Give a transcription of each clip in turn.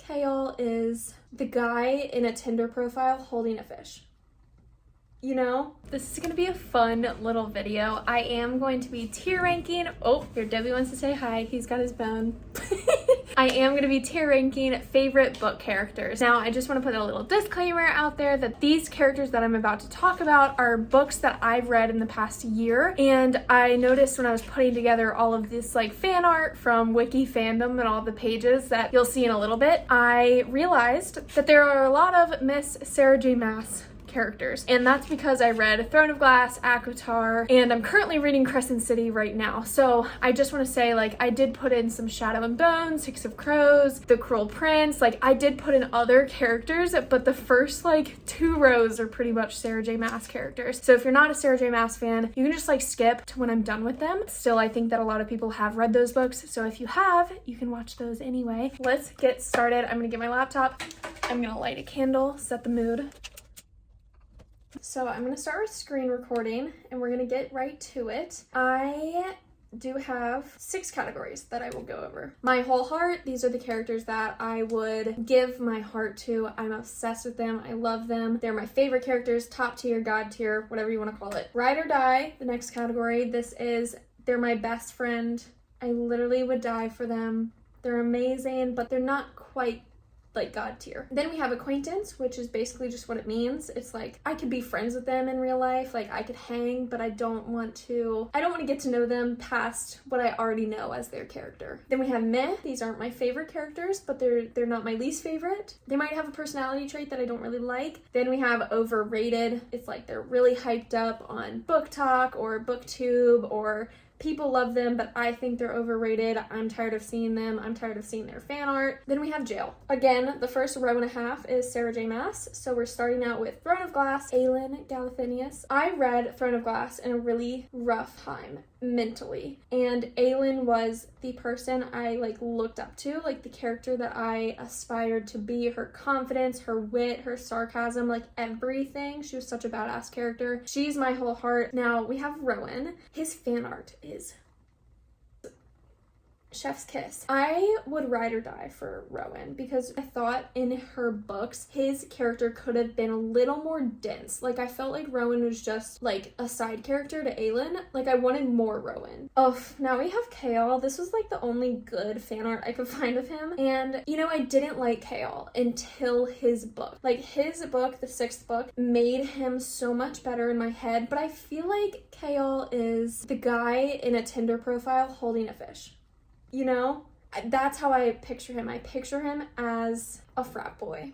Kale is the guy in a Tinder profile holding a fish. You know? This is gonna be a fun little video. I am going to be tier ranking. Oh, here Debbie wants to say hi. He's got his bone. I am gonna be tier ranking favorite book characters. Now, I just wanna put a little disclaimer out there that these characters that I'm about to talk about are books that I've read in the past year. And I noticed when I was putting together all of this like fan art from Wiki Fandom and all the pages that you'll see in a little bit, I realized that there are a lot of Miss Sarah J. Maas characters, and that's because I read Throne of Glass, Acotar, and I'm currently reading Crescent City right now. So I just want to say, like, I did put in some Shadow and Bone, Six of Crows, The Cruel Prince, like I did put in other characters, but the first like 2 rows are pretty much Sarah J. Maas characters. So if you're not a Sarah J. Maas fan, you can just like skip to when I'm done with them. Still, I think that a lot of people have read those books, so if you have, you can watch those anyway. Let's get started. I'm gonna get my laptop, I'm gonna light a candle, set the mood. So I'm gonna start with screen recording and we're gonna get right to it. I do have 6 categories that I will go over. My whole heart, these are the characters that I would give my heart to. I'm obsessed with them, I love them. They're my favorite characters, top tier, god tier, whatever you wanna call it. Ride or die, the next category. This is, they're my best friend. I literally would die for them. They're amazing, but they're not quite like god tier. Then we have acquaintance, which is basically just what it means. It's like I could be friends with them in real life, like I could hang, but I don't want to get to know them past what I already know as their character. Then we have meh. These aren't my favorite characters, but they're not my least favorite. They might have a personality trait that I don't really like. Then we have overrated. It's like they're really hyped up on Book Talk or BookTube, or people love them, but I think they're overrated. I'm tired of seeing them. I'm tired of seeing their fan art. Then we have jail. Again, the first row and a half is Sarah J. Maas. So we're starting out with Throne of Glass, Aelin Galathinius. I read Throne of Glass in a really rough time mentally, and Aelin was the person I like looked up to, like the character that I aspired to be. Her confidence, her wit, her sarcasm, like everything. She was such a badass character. She's my whole heart. Now we have Rowan. His fan art is chef's kiss. I would ride or die for Rowan because I thought in her books his character could have been a little more dense. Like I felt like Rowan was just like a side character to Aelin. Like I wanted more Rowan. Oh, now we have Kale. This was like the only good fan art I could find of him, and you know, I didn't like Kale until his book. Like his book, the 6th book, made him so much better in my head, but I feel like Kale is the guy in a Tinder profile holding a fish. You know, that's how I picture him. I picture him as a frat boy.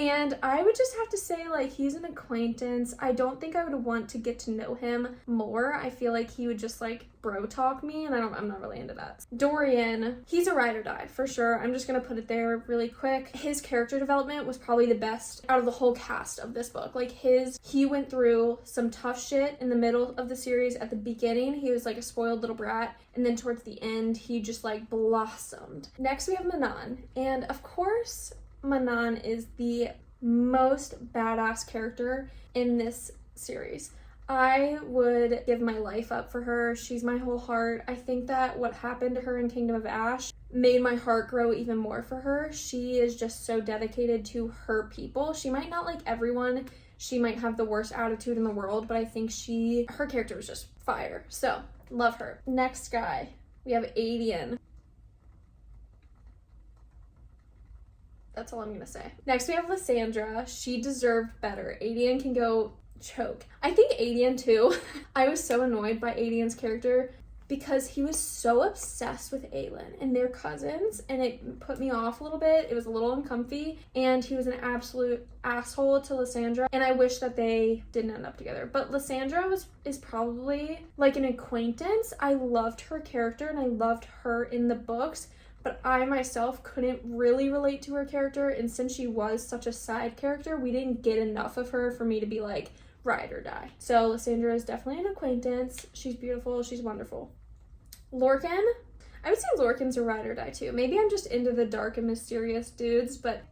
And I would just have to say, like, he's an acquaintance. I don't think I would want to get to know him more. I feel like he would just like bro talk me, and I'm not really into that. Dorian, he's a ride or die for sure. I'm just gonna put it there really quick. His character development was probably the best out of the whole cast of this book. Like he went through some tough shit in the middle of the series. At the beginning, he was like a spoiled little brat, and then towards the end, he just like blossomed. Next, we have Manon, and of course, Manon is the most badass character in this series. I would give my life up for her. She's my whole heart. I think that what happened to her in Kingdom of Ash made my heart grow even more for her. She is just so dedicated to her people. She might not like everyone. She might have the worst attitude in the world, but I think her character was just fire. So, love her. Next guy, we have Adian. That's all I'm gonna say. Next, we have Lysandra. She deserved better. Adian can go choke. I think Adian too. I was so annoyed by Adian's character because he was so obsessed with Aelin and their cousins, and it put me off a little bit. It was a little uncomfy, and he was an absolute asshole to Lysandra, and I wish that they didn't end up together. But Lysandra is probably like an acquaintance. I loved her character and I loved her in the books, but I myself couldn't really relate to her character, and since she was such a side character, we didn't get enough of her for me to be like, ride or die. So Lysandra is definitely an acquaintance. She's beautiful, she's wonderful. Lorcan, I would say Lorcan's a ride or die too. Maybe I'm just into the dark and mysterious dudes, but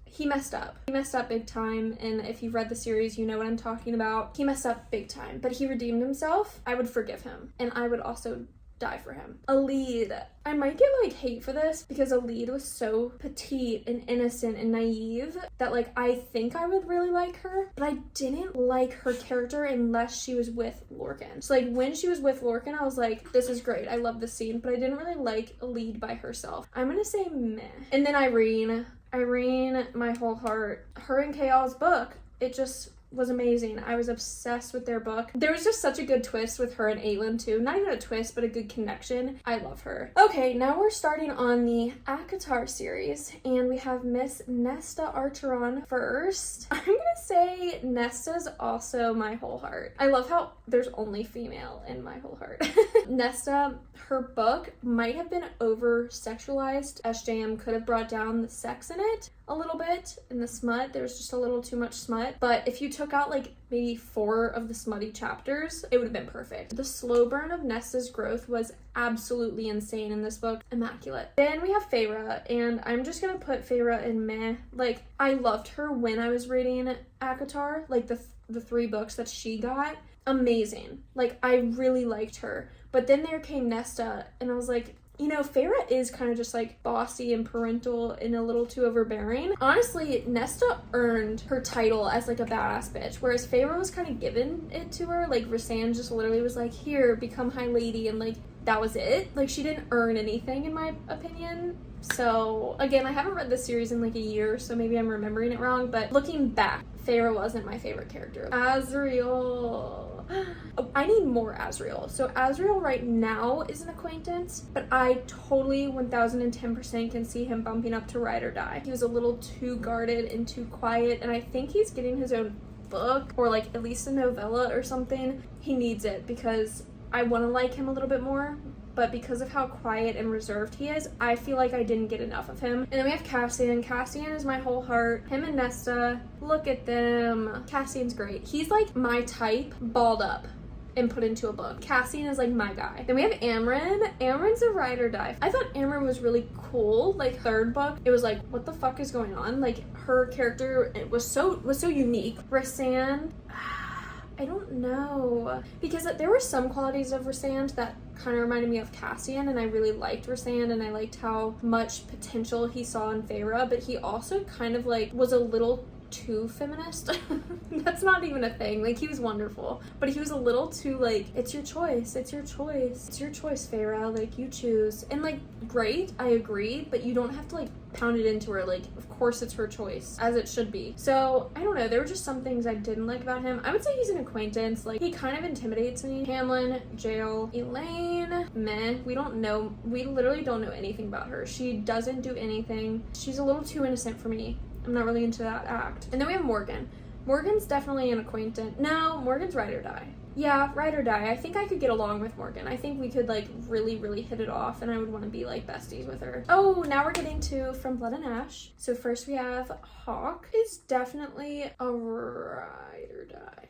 he messed up. He messed up big time, and if you've read the series, you know what I'm talking about. He messed up big time, but he redeemed himself. I would forgive him, and I would also die for him. A lead. I might get like hate for this because a lead was so petite and innocent and naive that like I think I would really like her, but I didn't like her character unless she was with Lorcan. So like when she was with Lorcan, I was like, this is great, I love this scene, but I didn't really like a lead by herself. I'm gonna say meh. And then Irene, my whole heart. Her and Kayal's book, it just was amazing. I was obsessed with their book. There was just such a good twist with her and Aelin too. Not even a twist, but a good connection. I love her. Okay, now we're starting on the acotar series, and we have Miss Nesta Archeron first. I'm gonna say Nesta's also my whole heart. I love how there's only female in my whole heart. Nesta, her book might have been over-sexualized. SJM could have brought down the sex in it a little bit, in the smut. There was just a little too much smut, but if you took out like maybe 4 of the smutty chapters, it would have been perfect. The slow burn of Nesta's growth was absolutely insane in this book. Immaculate. Then we have Feyre, and I'm just gonna put Feyre in meh. Like, I loved her when I was reading acotar, like the 3 books that she got. Amazing. Like, I really liked her. But then there came Nesta, and I was like, you know, Feyre is kind of just like bossy and parental and a little too overbearing. Honestly, Nesta earned her title as like a badass bitch, whereas Feyre was kind of given it to her. Like Rhysand just literally was like, here, become high lady, and like that was it. Like she didn't earn anything in my opinion. So again, I haven't read this series in like a year, so maybe I'm remembering it wrong, but looking back, Feyre wasn't my favorite character. Azriel. Oh, I need more Azriel. So Azriel right now is an acquaintance, but I totally 1010% can see him bumping up to ride or die. He was a little too guarded and too quiet, and I think he's getting his own book, or like at least a novella or something. He needs it because I want to like him a little bit more, but because of how quiet and reserved he is, I feel like I didn't get enough of him. And then we have Cassian. Cassian is my whole heart. Him and Nesta, look at them. Cassian's great. He's like my type, balled up and put into a book. Cassian is like my guy. Then we have Amren. Amren's a ride or die. I thought Amren was really cool. Like 3rd book, it was like, what the fuck is going on? Like her character, it was so unique. Rhysand, I don't know, because there were some qualities of Rhysand that kind of reminded me of Cassian, and I really liked Rhysand, and I liked how much potential he saw in Feyre, but he also kind of like was a little too feminist. That's not even a thing. Like, he was wonderful, but he was a little too like, it's your choice, it's your choice, it's your choice, Feyre, like you choose. And like, great, I agree, but you don't have to like pound it into her. Like, of course it's her choice, as it should be. So I don't know, there were just some things I didn't like about him. I would say he's an acquaintance. Like, he kind of intimidates me. Hamlin, Jael, Elaine, meh. We literally don't know anything about her. She doesn't do anything. She's a little too innocent for me. I'm not really into that act. And then we have Morgan. Morgan's definitely an acquaintance. No, Morgan's ride or die. Yeah, ride or die. I think I could get along with Morgan. I think we could like really hit it off, and I would want to be like besties with her. Oh, now we're getting to From Blood and Ash. So first we have Hawke is definitely a ride or die.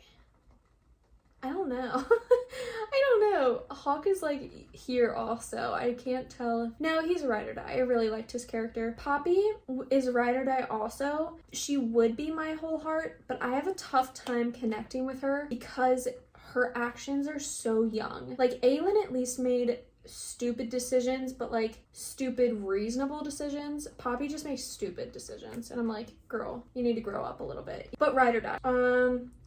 I don't know. I don't know. Hawke is like here also. I can't tell. No, he's a ride or die. I really liked his character. Poppy is a ride or die also. She would be my whole heart, but I have a tough time connecting with her because her actions are so young. Like, Aelin at least made stupid decisions, but like stupid reasonable decisions. Poppy just makes stupid decisions, and I'm like, girl, you need to grow up a little bit. But ride or die.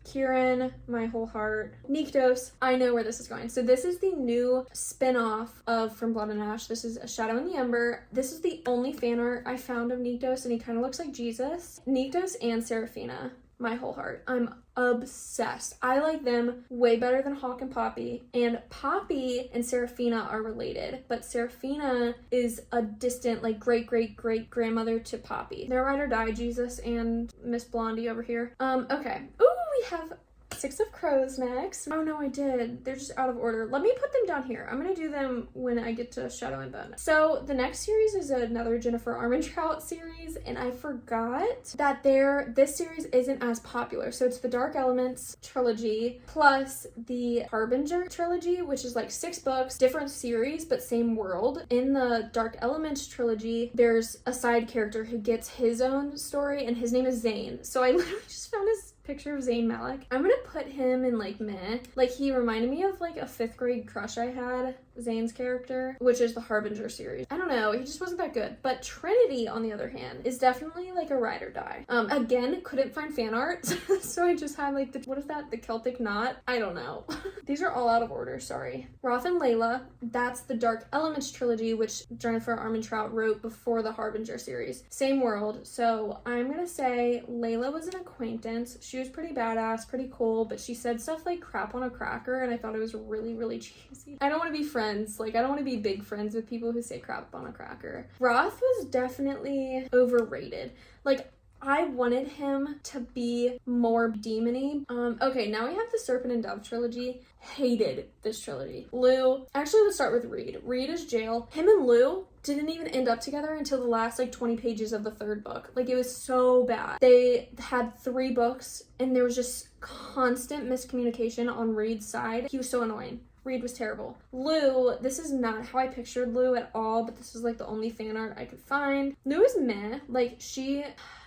Kieran, my whole heart. Nyktos, I know where this is going. So this is the new spin-off of From Blood and Ash. This is A Shadow in the Ember. This is the only fan art I found of Nyktos, and he kind of looks like Jesus. Nyktos and Seraphina, my whole heart. I'm obsessed. I like them way better than Hawke and Poppy. And Poppy and Seraphina are related, but Seraphina is a distant, like, great-great-great-grandmother to Poppy. They're ride or die, Jesus and Miss Blondie over here. Okay. Ooh, we have Six of Crows next. Oh no, I did. They're just out of order. Let me put them down here. I'm gonna do them when I get to Shadow and Bone. So the next series is another Jennifer Armentrout series, and I forgot that this series isn't as popular. So it's the Dark Elements trilogy plus the Harbinger trilogy, which is like 6 books, different series, but same world. In the Dark Elements trilogy, there's a side character who gets his own story, and his name is Zane. So I literally just found his picture of Zayn Malik. I'm gonna put him in like meh. Like, he reminded me of like a 5th grade crush I had. Zane's character, which is the Harbinger series. I don't know, he just wasn't that good. But Trinity, on the other hand, is definitely like a ride or die. Again, couldn't find fan art, so I just had like what is that? The Celtic knot? I don't know. These are all out of order, sorry. Roth and Layla, that's the Dark Elements trilogy, which Jennifer Armentrout wrote before the Harbinger series. Same world, so I'm gonna say Layla was an acquaintance. She was pretty badass, pretty cool, but she said stuff like crap on a cracker, and I thought it was really, really cheesy. I don't want to be friends. Like, I don't want to be big friends with people who say crap on a cracker. Roth was definitely overrated. Like, I wanted him to be more demony. Okay, now we have the Serpent and Dove trilogy. Hated this trilogy. Lou, actually let's start with Reed. Reed is jail. Him and Lou didn't even end up together until the last like 20 pages of the third book. Like, it was so bad. They had 3 books and there was just constant miscommunication on Reed's side. He was so annoying. Reed was terrible. Lou, this is not how I pictured Lou at all, but this is like the only fan art I could find. Lou is meh. Like,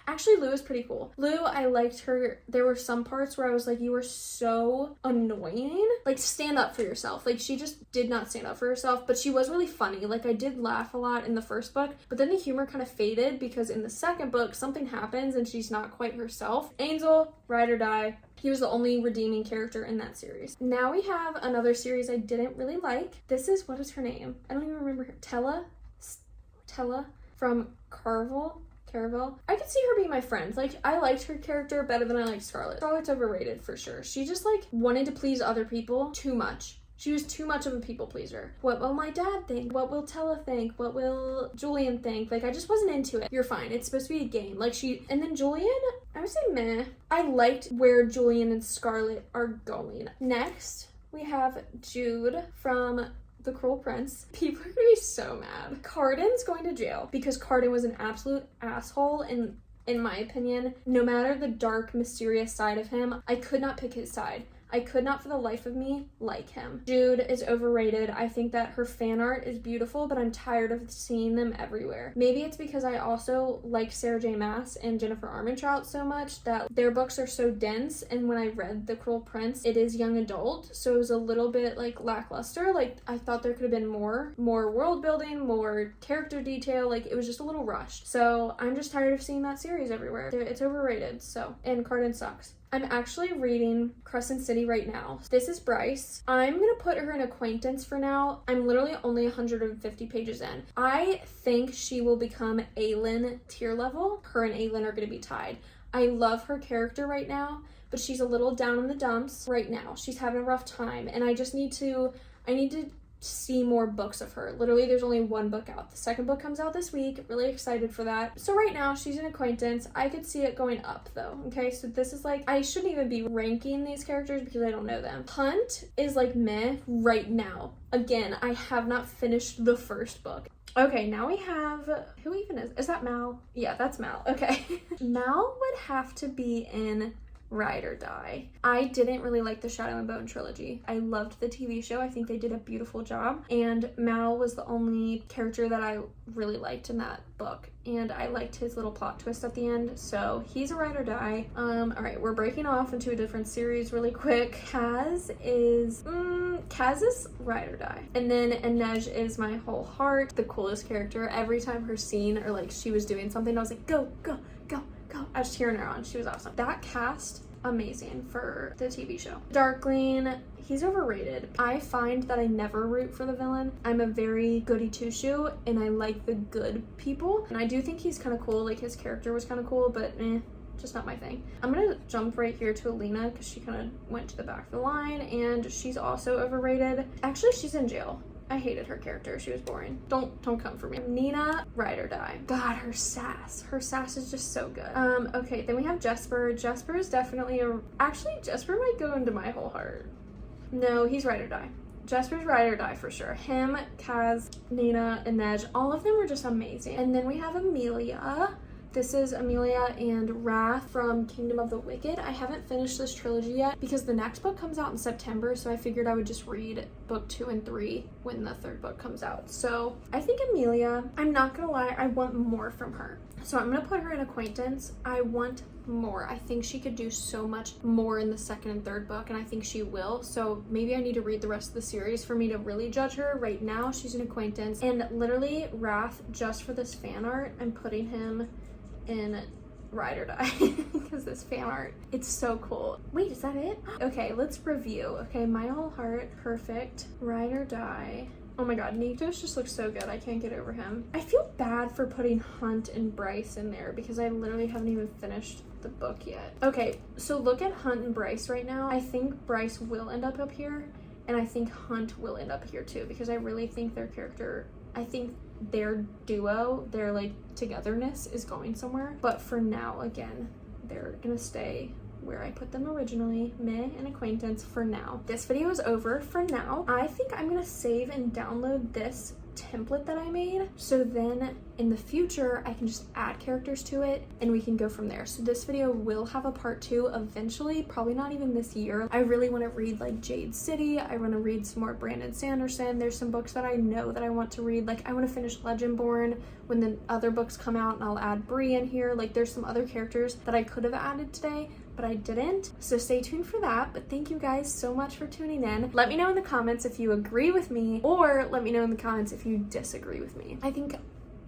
actually, Lou is pretty cool. Lou, I liked her. There were some parts where I was like, you were so annoying. Like, stand up for yourself. Like, she just did not stand up for herself, but she was really funny. Like, I did laugh a lot in the first book, but then the humor kind of faded because in the second book, something happens and she's not quite herself. Angel, ride or die. He was the only redeeming character in that series. Now we have another series I didn't really like. This is, what is her name? I don't even remember her. Tella from Caraval. I could see her being my friend. Like, I liked her character better than I liked Scarlet. Scarlet's overrated for sure. She just like wanted to please other people too much. She was too much of a people pleaser. What will my dad think? What will Tella think? What will Julian think? Like, I just wasn't into it. You're fine. It's supposed to be a game. Like, and then Julian, I would say meh. I liked where Julian and Scarlet are going. Next, we have Jude from The Cruel Prince. People are gonna be so mad. Carden's going to jail because Carden was an absolute asshole, and in my opinion, no matter the dark, mysterious side of him, I could not pick his side. I could not for the life of me like him. Jude is overrated. I think that her fan art is beautiful, but I'm tired of seeing them everywhere. Maybe it's because I also like Sarah J. Maas and Jennifer Armentrout so much that their books are so dense, and when I read The Cruel Prince, it is young adult, so it was a little bit like lackluster. Like, I thought there could have been more world building, more character detail. Like, it was just a little rushed. So I'm just tired of seeing that series everywhere. It's overrated, so. And Carden sucks. I'm actually reading Crescent City right now. This is Bryce. I'm gonna put her in acquaintance for now. I'm literally only 150 pages in. I think she will become Aelin tier level. Her and Aelin are gonna be tied. I love her character right now, but she's a little down in the dumps right now. She's having a rough time, and I need to see more books of her. Literally, there's only 1 book out. The second book comes out this week. Really excited for that. So right now, she's an acquaintance. I could see it going up though. Okay, so this is like, I shouldn't even be ranking these characters because I don't know them. Hunt is like meh right now. Again, I have not finished the first book. Okay, now we have, who even is that Mal? Yeah, that's Mal. Okay. Mal would have to be in ride or die. I didn't really like the Shadow and Bone trilogy. I loved the TV show. I think they did a beautiful job, and Mal was the only character that I really liked in that book, and I liked his little plot twist at the end, so he's a ride or die. All right, we're breaking off into a different series really quick. Kaz is ride or die, and then Inej is my whole heart, the coolest character. Every time her scene or like she was doing something, I was like, go, go, go, go. I was cheering her on. She was awesome. That cast, amazing for the TV show. Darkling, he's overrated. I find that I never root for the villain. I'm a very goody two-shoe, and I like the good people. And I do think he's kind of cool. Like, his character was kind of cool, but just not my thing. I'm gonna jump right here to Alina because she kind of went to the back of the line, and she's also overrated. Actually, she's in jail. I hated her character. She was boring. Don't come for me. Nina, ride or die. God, her sass. Her sass is just so good. Okay, then we have Jesper. Jesper is definitely actually, Jesper might go into my whole heart. No, he's ride or die. Jesper's ride or die for sure. Him, Kaz, Nina, Inej, all of them were just amazing. And then we have Amelia. This is Amelia and Wrath from Kingdom of the Wicked. I haven't finished this trilogy yet because the next book comes out in September, so I figured I would just read book 2 and 3 when the 3rd book comes out. So I think Amelia, I'm not gonna lie, I want more from her. So I'm gonna put her in acquaintance. I want more. I think she could do so much more in the 2nd and 3rd book, and I think she will. So maybe I need to read the rest of the series for me to really judge her. Right now, she's an acquaintance. And literally, Wrath, just for this fan art, I'm putting him in Ride or Die because this fan art, it's so cool. Wait, is that it? Okay, let's review. Okay, My Whole Heart, perfect. Ride or Die. Oh my god, Nikos just looks so good. I can't get over him. I feel bad for putting Hunt and Bryce in there because I literally haven't even finished the book yet. Okay, so look at Hunt and Bryce right now. I think Bryce will end up here, and I think Hunt will end up here too, because I really think their character, I think their duo, their like togetherness is going somewhere. But for now, again, they're gonna stay where I put them originally, meh, and acquaintance for now. This video is over for now. I think I'm gonna save and download this template that I made, so then in the future I can just add characters to it and we can go from there. So this video will have a part 2 eventually, probably not even this year. I really want to read like Jade City. I want to read some more Brandon Sanderson. There's some books that I know that I want to read. Like I want to finish Legendborn when the other books come out, and I'll add Bree in here. Like there's some other characters that I could have added today, but I didn't. So stay tuned for that. But thank you guys so much for tuning in. Let me know in the comments if you agree with me, or let me know in the comments if you disagree with me. I think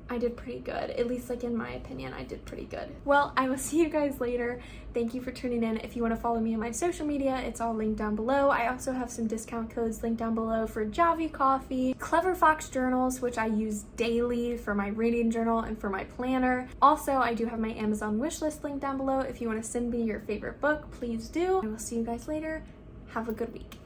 I did pretty good. At least like in my opinion, I did pretty good. Well, I will see you guys later. Thank you for tuning in. If you want to follow me on my social media, it's all linked down below. I also have some discount codes linked down below for Javi Coffee, Clever Fox journals, which I use daily for my reading journal and for my planner. Also, I do have my Amazon wishlist linked down below. If you want to send me your favorite book, please do. I will see you guys later. Have a good week.